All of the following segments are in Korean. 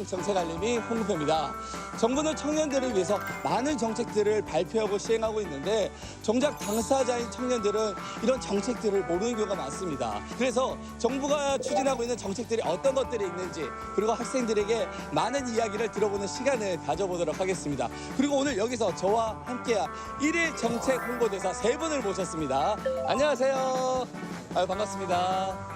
안녕, 정책알림이 홍보입니다. 정부는 청년들을 위해서 많은 정책들을 발표하고 시행하고 있는데 정작 당사자인 청년들은 이런 정책들을 모르는 경우가 많습니다. 그래서 정부가 추진하고 있는 정책들이 어떤 것들이 있는지 그리고 학생들에게 많은 이야기를 들어보는 시간을 가져보도록 하겠습니다. 그리고 오늘 여기서 저와 함께한 1일 정책 홍보대사 3분을 모셨습니다. 안녕하세요. 반갑습니다.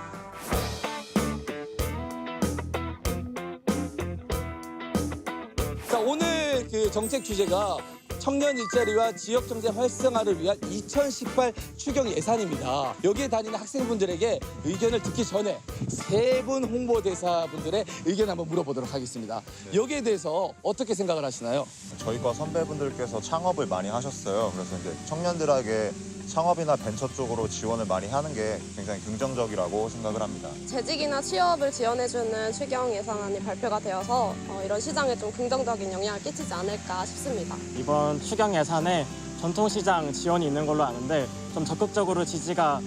자, 오늘 그 정책 주제가 청년 일자리와 지역 경제 활성화를 위한 2018 추경 예산입니다. 여기에 다니는 학생분들에게 의견을 듣기 전에 3분 홍보대사분들의 의견 한번 물어보도록 하겠습니다. 여기에 대해서 어떻게 생각을 하시나요? 저희과 선배분들께서 창업을 많이 하셨어요. 그래서 이제 청년들에게 창업이나 벤처 쪽으로 지원을 많이 하는 게 굉장히 긍정적이라고 생각을 합니다. 재직이나 취업을 지원해주는 추경 예산안이 발표가 되어서 이런 시장에 좀 긍정적인 영향을 끼치지 않을까 싶습니다. 이번 추경 예산에 전통시장 지원이 있는 걸로 아는데 좀 적극적으로 지지가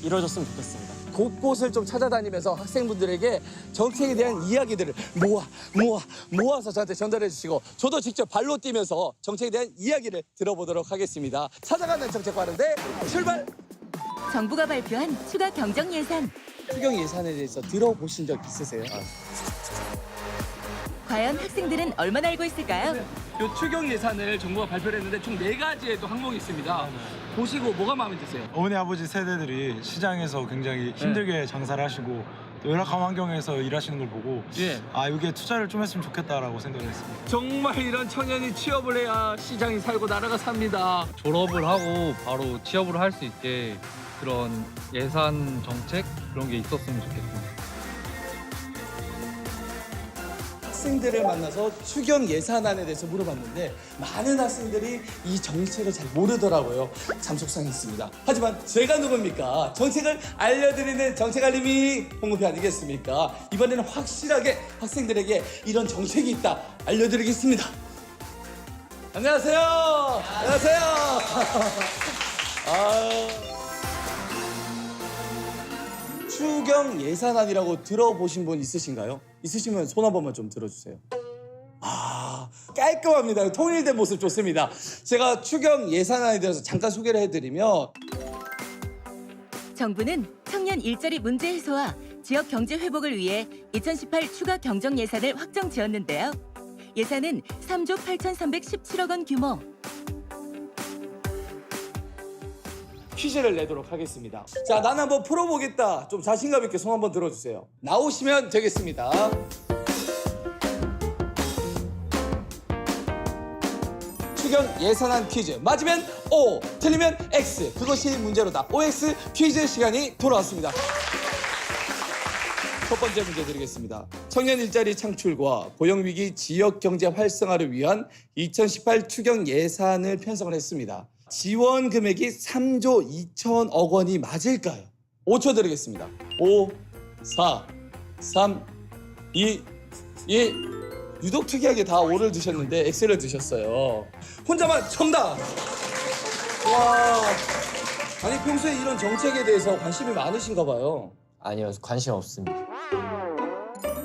이루어졌으면 좋겠습니다. 곳곳을 좀 찾아다니면서 학생분들에게 정책에 대한 이야기들을 모아서 저한테 전달해 주시고 저도 직접 발로 뛰면서 정책에 대한 이야기를 들어보도록 하겠습니다. 찾아가는 정책 발언대 출발! 정부가 발표한 추가 경정 예산. 추경 예산에 대해서 들어보신 적 있으세요? 과연 학생들은 얼마나 알고 있을까요? 요 추경 예산을 정부가 발표를 했는데 총 4가지의 또 항목이 있습니다. 보시고 뭐가 마음에 드세요? 어머니 아버지 세대들이 시장에서 굉장히 힘들게 장사를 하시고 또 열악한 환경에서 일하시는 걸 보고 아 여기에 투자를 좀 했으면 좋겠다라고 생각을 했습니다. 정말 이런 청년이 취업을 해야 시장이 살고 나라가 삽니다. 졸업을 하고 바로 취업을 할 수 있게 그런 예산 정책 그런 게 있었으면 좋겠습니다. 학생들을 만나서 추경 예산안에 대해서 물어봤는데 많은 학생들이 이 정책을 잘 모르더라고요. 참 속상했습니다. 하지만 제가 누굽니까? 정책을 알려드리는 정책알림이 홍보표 아니겠습니까? 이번에는 확실하게 학생들에게 이런 정책이 있다 알려드리겠습니다. 안녕하세요. 안녕하세요. 추경 예산안이라고 들어보신 분 있으신가요? 있으시면 손 한 번만 좀 들어주세요. 깔끔합니다. 통일된 모습 좋습니다. 제가 추경 예산안에 대해서 잠깐 소개를 해드리면 정부는 청년 일자리 문제 해소와 지역 경제 회복을 위해 2018 추가 경정 예산을 확정 지었는데요. 예산은 3조 8,317억 원 규모. 퀴즈를 내도록 하겠습니다. 자, 난 한번 풀어보겠다. 좀 자신감 있게 손 한번 들어주세요. 나오시면 되겠습니다. 추경 예산안 퀴즈. 맞으면 O, 틀리면 X. 그것이 문제로다. OX 퀴즈 시간이 돌아왔습니다. 첫 번째 문제 드리겠습니다. 청년 일자리 창출과 고용위기 지역 경제 활성화를 위한 2018 추경 예산을 편성을 했습니다. 지원 금액이 3조 2천억 원이 맞을까요? 5초 드리겠습니다. 5, 4, 3, 2, 1. 유독 특이하게 다 O를 드셨는데 X를 드셨어요. 혼자만 정답! 와, 아니 평소에 이런 정책에 대해서 관심이 많으신가 봐요. 아니요, 관심 없습니다.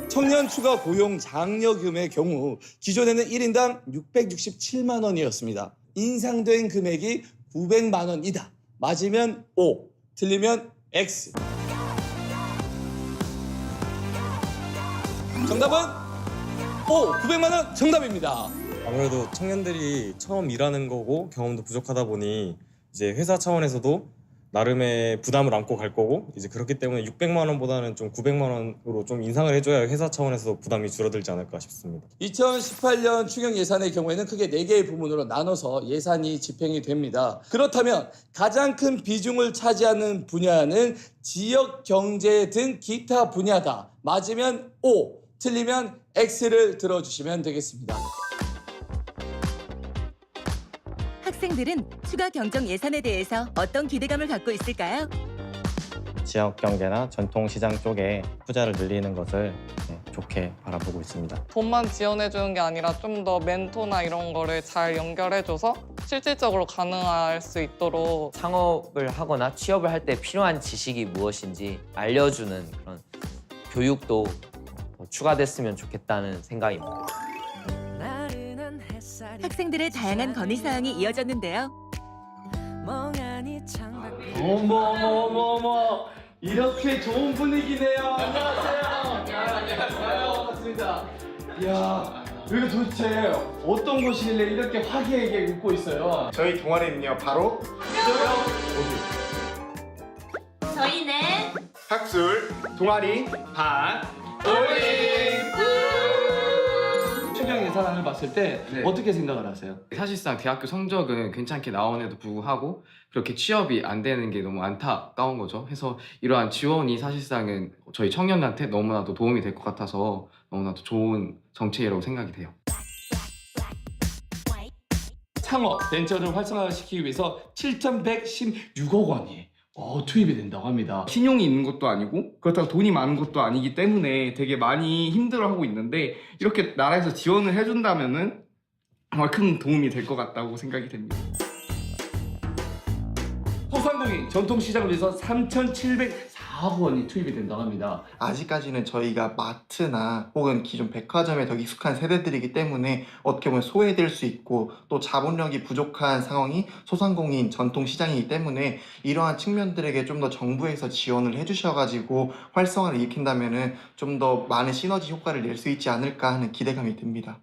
청년 추가 고용 장려금의 경우 기존에는 1인당 667만 원이었습니다. 인상된 금액이 900만 원이다. 맞으면 O, 틀리면 X. 정답은 O, 900만 원 정답입니다. 아무래도 청년들이 처음 일하는 거고 경험도 부족하다 보니 이제 회사 차원에서도 나름의 부담을 안고 갈 거고 이제 그렇기 때문에 600만 원보다는 좀 900만 원으로 좀 인상을 해줘야 회사 차원에서 부담이 줄어들지 않을까 싶습니다. 2018년 추경 예산의 경우에는 크게 4개의 부문으로 나눠서 예산이 집행이 됩니다. 그렇다면 가장 큰 비중을 차지하는 분야는 지역 경제 등 기타 분야다. 맞으면 O, 틀리면 X를 들어주시면 되겠습니다. 학생들은 추가 경정 예산에 대해서 어떤 기대감을 갖고 있을까요? 지역 경제나 전통 시장 쪽에 투자를 늘리는 것을 좋게 바라보고 있습니다. 돈만 지원해주는 게 아니라 좀 더 멘토나 이런 거를 잘 연결해줘서 실질적으로 가능할 수 있도록 창업을 하거나 취업을 할 때 필요한 지식이 무엇인지 알려주는 그런 교육도 더 추가됐으면 좋겠다는 생각입니다. 학생들의 다양한 건의사항이 이어졌는데요. 어머 이렇게 좋은 분위기네요. 안녕하세요. 반갑습니다. 이야 여기 도대체 어떤 곳이길래 이렇게 화기애애하게 웃고 있어요? 저희 동아리는요 바로 저희는 학술 동아리 반 추경 예산안을 봤을 때 어떻게 생각을 하세요? 사실상 대학교 성적은 괜찮게 나옴에도 불구하고 그렇게 취업이 안 되는 게 너무 안타까운 거죠. 해서 이러한 지원이 사실상은 저희 청년한테 너무나도 도움이 될 것 같아서 너무나도 좋은 정책이라고 생각이 돼요. 창업, 벤처를 활성화시키기 위해서 7,116억 원이 투입이 된다고 합니다. 신용이 있는 것도 아니고 그렇다고 돈이 많은 것도 아니기 때문에 되게 많이 힘들어하고 있는데 이렇게 나라에서 지원을 해준다면은 정말 큰 도움이 될 것 같다고 생각이 됩니다. 소상공인 전통시장을 위해서 3,704억 원이 투입이 된다고 합니다. 아직까지는 저희가 마트나 혹은 기존 백화점에 더 익숙한 세대들이기 때문에 어떻게 보면 소외될 수 있고 또 자본력이 부족한 상황이 소상공인 전통시장이기 때문에 이러한 측면들에게 좀 더 정부에서 지원을 해주셔가지고 활성화를 일으킨다면 좀 더 많은 시너지 효과를 낼 수 있지 않을까 하는 기대감이 듭니다.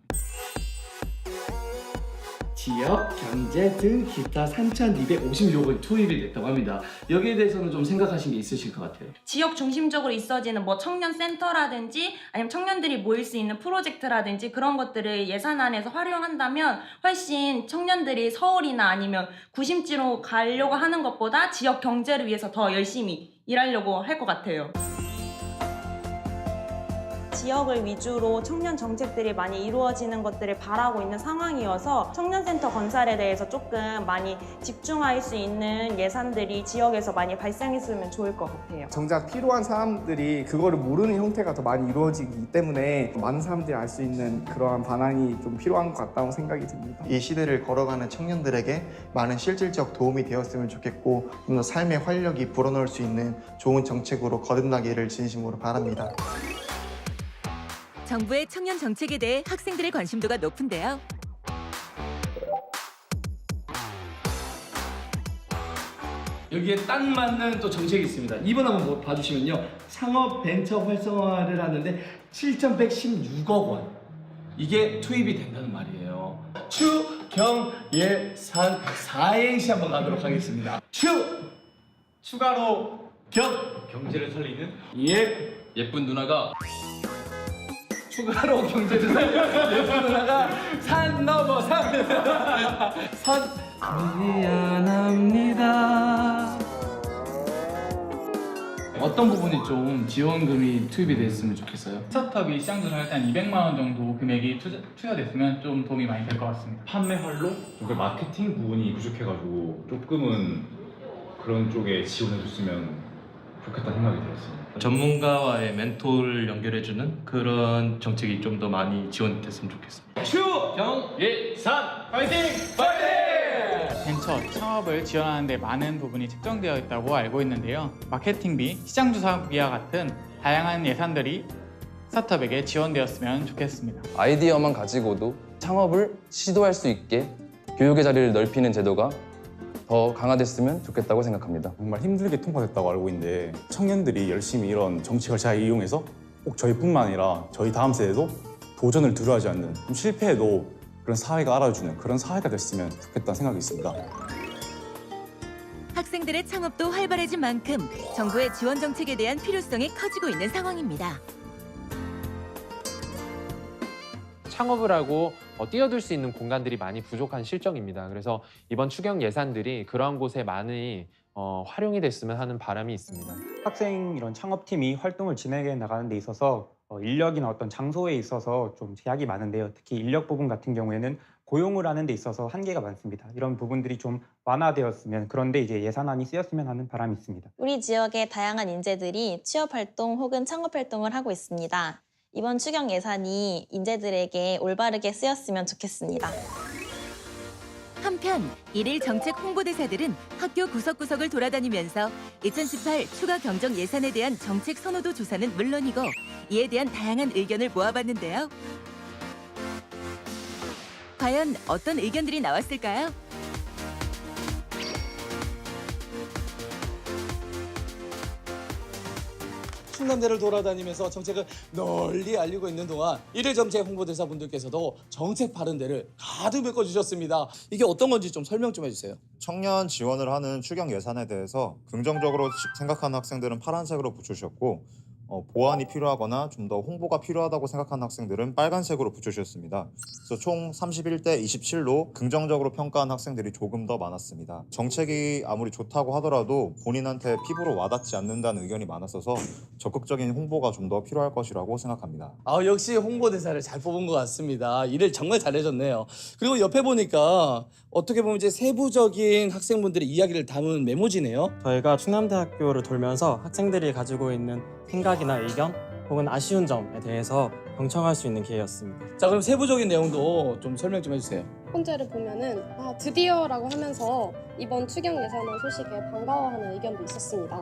지역, 경제 등 기타 3,256억 원이 투입이 됐다고 합니다. 여기에 대해서는 좀 생각하신 게 있으실 것 같아요. 지역 중심적으로 있어지는 뭐 청년 센터라든지 아니면 청년들이 모일 수 있는 프로젝트라든지 그런 것들을 예산안에서 활용한다면 훨씬 청년들이 서울이나 아니면 구심지로 가려고 하는 것보다 지역 경제를 위해서 더 열심히 일하려고 할 것 같아요. 지역을 위주로 청년 정책들이 많이 이루어지는 것들을 바라고 있는 상황이어서 청년센터 건설에 대해서 조금 많이 집중할 수 있는 예산들이 지역에서 많이 발생했으면 좋을 것 같아요. 정작 필요한 사람들이 그거를 모르는 형태가 더 많이 이루어지기 때문에 많은 사람들이 알 수 있는 그러한 반항이 좀 필요한 것 같다고 생각이 듭니다. 이 시대를 걸어가는 청년들에게 많은 실질적 도움이 되었으면 좋겠고 좀 더 삶의 활력이 불어넣을 수 있는 좋은 정책으로 거듭나기를 진심으로 바랍니다. 정부의 청년 정책에 대해 학생들의 관심도가 높은데요. 여기에 딱 맞는 또 정책이 있습니다. 이번 한번 봐주시면요. 창업 벤처 활성화를 하는데 7,116억 원. 이게 투입이 된다는 말이에요. 추경 예산 4행시 한번 가도록 하겠습니다. 추가로 경제를 살리는 예쁜 누나가 추가로 경제를 살리는 예쁜 누나가 산 넘어 산 미안합니다. 어떤 부분이 좀 지원금이 투입이 됐으면 좋겠어요? 스타트업이 시장 조사할 때 한 200만 원 정도 금액이 투여됐으면 좀 도움이 많이 될 것 같습니다. 판매 활동? 그 마케팅 부분이 부족해가지고 조금은 그런 쪽에 지원해줬으면 좋겠다는 생각이 들었습니다. 전문가와의 멘토를 연결해주는 그런 정책이 좀 더 많이 지원됐으면 좋겠습니다. 추경예산 파이팅! 파이팅! 벤처 창업을 지원하는 데 많은 부분이 책정되어 있다고 알고 있는데요. 마케팅비, 시장조사비와 같은 다양한 예산들이 스타트업에게 지원되었으면 좋겠습니다. 아이디어만 가지고도 창업을 시도할 수 있게 교육의 자리를 넓히는 제도가 더 강화됐으면 좋겠다고 생각합니다. 정말 힘들게 통과됐다고 알고 있는데 청년들이 열심히 이런 정책을 잘 이용해서 꼭 저희뿐만 아니라 저희 다음 세대도 도전을 두려워하지 않는, 좀 실패해도 그런 사회가 알아주는 그런 사회가 됐으면 좋겠다는 생각이 있습니다. 학생들의 창업도 활발해진 만큼 정부의 지원 정책에 대한 필요성이 커지고 있는 상황입니다. 창업을 하고 뛰어들 수 있는 공간들이 많이 부족한 실정입니다. 그래서 이번 추경 예산들이 그러한 곳에 많이 활용이 됐으면 하는 바람이 있습니다. 학생 이런 창업팀이 활동을 진행해 나가는 데 있어서 인력이나 어떤 장소에 있어서 좀 제약이 많은데요. 특히 인력 부분 같은 경우에는 고용을 하는 데 있어서 한계가 많습니다. 이런 부분들이 좀 완화되었으면, 그런데 이제 예산안이 쓰였으면 하는 바람이 있습니다. 우리 지역의 다양한 인재들이 취업활동 혹은 창업활동을 하고 있습니다. 이번 추경 예산이 인재들에게 올바르게 쓰였으면 좋겠습니다. 한편 일일 정책 홍보대사들은 학교 구석구석을 돌아다니면서 2018 추가 경정 예산에 대한 정책 선호도 조사는 물론이고 이에 대한 다양한 의견을 모아봤는데요. 과연 어떤 의견들이 나왔을까요? 충남대를 돌아다니면서 정책을 널리 알리고 있는 동안 일일 정책 홍보대사분들께서도 정책 바른대를 가득 메꿔주셨습니다. 이게 어떤 건지 좀 설명 좀 해주세요. 청년 지원을 하는 추경 예산에 대해서 긍정적으로 생각하는 학생들은 파란색으로 붙여주셨고 보완이 필요하거나 좀 더 홍보가 필요하다고 생각하는 학생들은 빨간색으로 붙여주셨습니다. 그래서 총 31대 27로 긍정적으로 평가한 학생들이 조금 더 많았습니다. 정책이 아무리 좋다고 하더라도 본인한테 피부로 와닿지 않는다는 의견이 많았어서 적극적인 홍보가 좀 더 필요할 것이라고 생각합니다. 역시 홍보대사를 잘 뽑은 것 같습니다. 일을 정말 잘해줬네요. 그리고 옆에 보니까 어떻게 보면 이제 세부적인 학생분들의 이야기를 담은 메모지네요. 저희가 충남대학교를 돌면서 학생들이 가지고 있는 생각이나 의견 혹은 아쉬운 점에 대해서 경청할 수 있는 기회였습니다. 자, 그럼 세부적인 내용도 좀 설명 좀 해주세요. 혼재를 보면은 드디어라고 하면서 이번 추경 예산안 소식에 반가워하는 의견도 있었습니다.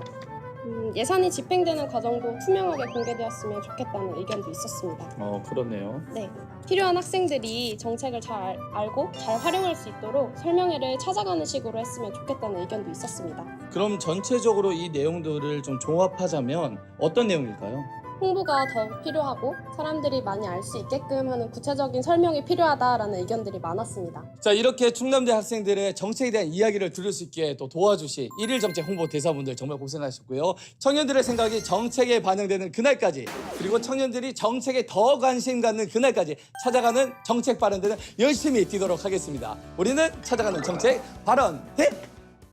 예산이 집행되는 과정도 투명하게 공개되었으면 좋겠다는 의견도 있었습니다. 그렇네요. 네, 필요한 학생들이 정책을 잘 알고 잘 활용할 수 있도록 설명회를 찾아가는 식으로 했으면 좋겠다는 의견도 있었습니다. 그럼 전체적으로 이 내용들을 좀 종합하자면 어떤 내용일까요? 홍보가 더 필요하고 사람들이 많이 알 수 있게끔 하는 구체적인 설명이 필요하다라는 의견들이 많았습니다. 자, 이렇게 충남대 학생들의 정책에 대한 이야기를 들을 수 있게 또 도와주신 일일 정책 홍보 대사분들 정말 고생하셨고요. 청년들의 생각이 정책에 반영되는 그날까지, 그리고 청년들이 정책에 더 관심 갖는 그날까지 찾아가는 정책 발언들은 열심히 뛰도록 하겠습니다. 우리는 찾아가는 정책 발언대